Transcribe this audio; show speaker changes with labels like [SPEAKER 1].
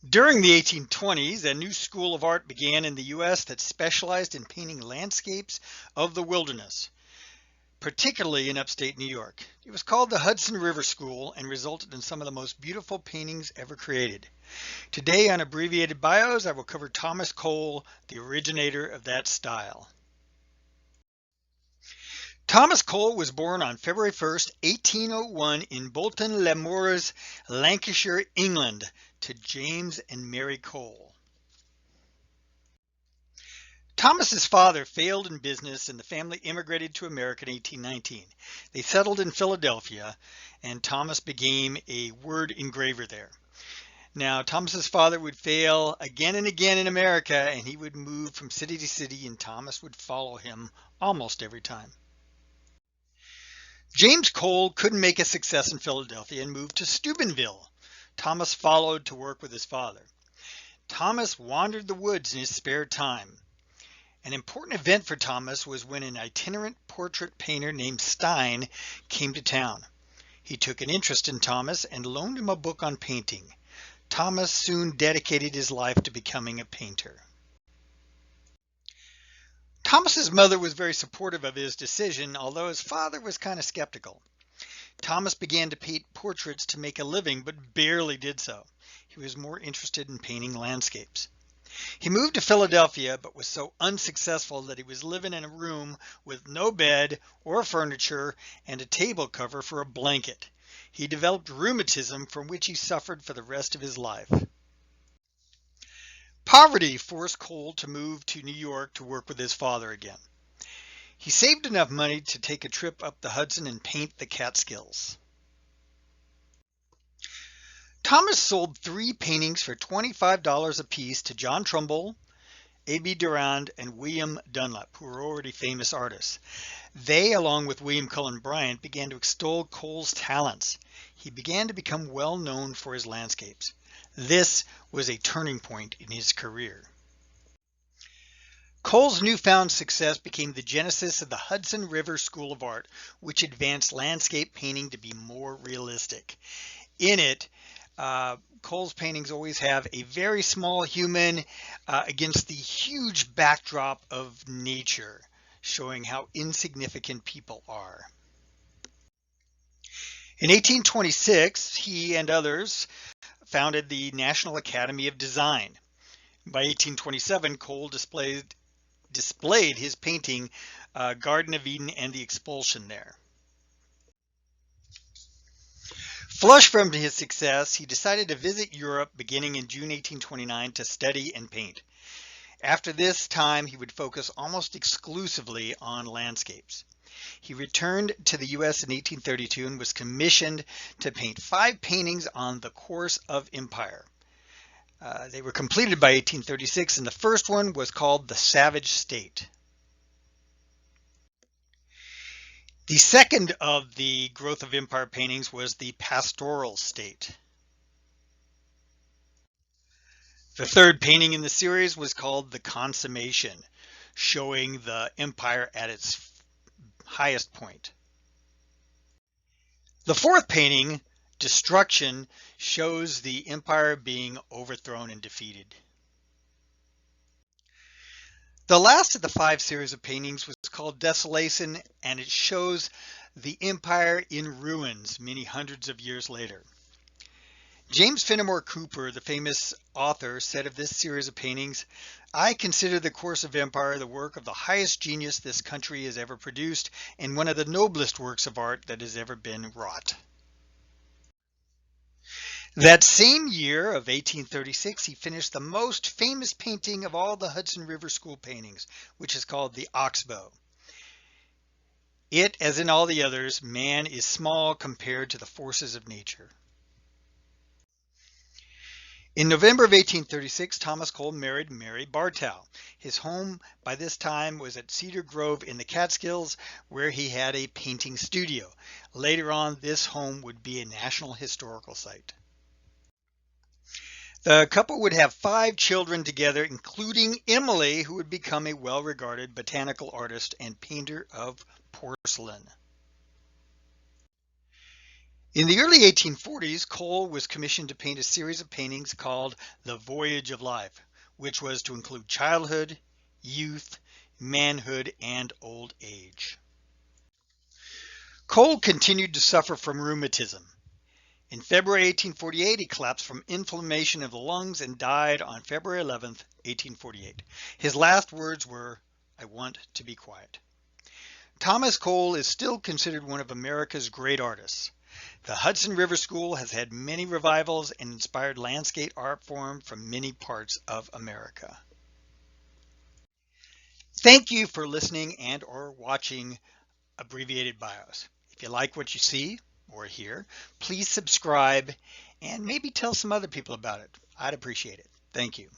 [SPEAKER 1] During the 1820s, a new school of art began in the U.S. that specialized in painting landscapes of the wilderness, particularly in upstate New York. It was called the Hudson River School and resulted in some of the most beautiful paintings ever created. Today on Abbreviated Bios, I will cover Thomas Cole, the originator of that style. Thomas Cole was born on February 1st, 1801 in Bolton-le-Moors, Lancashire, England, to James and Mary Cole. Thomas's father failed in business and the family immigrated to America in 1819. They settled in Philadelphia and Thomas became a word engraver there. Now, Thomas's father would fail again and again in America and he would move from city to city and Thomas would follow him almost every time. James Cole couldn't make a success in Philadelphia and moved to Steubenville. Thomas followed to work with his father. Thomas wandered the woods in his spare time. An important event for Thomas was when an itinerant portrait painter named Stein came to town. He took an interest in Thomas and loaned him a book on painting. Thomas soon dedicated his life to becoming a painter. Thomas's mother was very supportive of his decision, although his father was kind of skeptical. Thomas began to paint portraits to make a living, but barely did so. He was more interested in painting landscapes. He moved to Philadelphia, but was so unsuccessful that he was living in a room with no bed or furniture and a table cover for a blanket. He developed rheumatism from which he suffered for the rest of his life. Poverty forced Cole to move to New York to work with his father again. He saved enough money to take a trip up the Hudson and paint the Catskills. Thomas sold 3 paintings for $25 apiece to John Trumbull, A.B. Durand, and William Dunlap, who were already famous artists. They, along with William Cullen Bryant, began to extol Cole's talents. He began to become well known for his landscapes. This was a turning point in his career. Cole's newfound success became the genesis of the Hudson River School of Art, which advanced landscape painting to be more realistic. In it, Cole's paintings always have a very small human against the huge backdrop of nature, showing how insignificant people are. In 1826, he and others founded the National Academy of Design. By 1827, Cole displayed his painting Garden of Eden and the Expulsion there. Flushed from his success, he decided to visit Europe beginning in June 1829 to study and paint. After this time, he would focus almost exclusively on landscapes. He returned to the U.S. in 1832 and was commissioned to paint 5 paintings on the course of empire. They were completed by 1836, and the first one was called The Savage State. The second of the growth of empire paintings was the Pastoral State. The third painting in the series was called The Consummation, showing the empire at its highest point. The fourth painting, Destruction, shows the empire being overthrown and defeated. The last of the 5 series of paintings was called Desolation, and it shows the empire in ruins many hundreds of years later. James Fenimore Cooper, the famous author, said of this series of paintings, "I consider The Course of Empire the work of the highest genius this country has ever produced and one of the noblest works of art that has ever been wrought." That same year of 1836, he finished the most famous painting of all the Hudson River School paintings, which is called the Oxbow. It, as in all the others, man is small compared to the forces of nature. In November of 1836, Thomas Cole married Mary Bartow. His home by this time was at Cedar Grove in the Catskills, where he had a painting studio. Later on, this home would be a National Historical Site. The couple would have 5 children together, including Emily, who would become a well-regarded botanical artist and painter of porcelain. In the early 1840s, Cole was commissioned to paint a series of paintings called The Voyage of Life, which was to include childhood, youth, manhood, and old age. Cole continued to suffer from rheumatism. In February 1848, he collapsed from inflammation of the lungs and died on February 11th, 1848. His last words were, "I want to be quiet." Thomas Cole is still considered one of America's great artists. The Hudson River School has had many revivals and inspired landscape art form from many parts of America. Thank you for listening and or watching Abbreviated Bios. If you like what you see or hear, please subscribe and maybe tell some other people about it. I'd appreciate it. Thank you.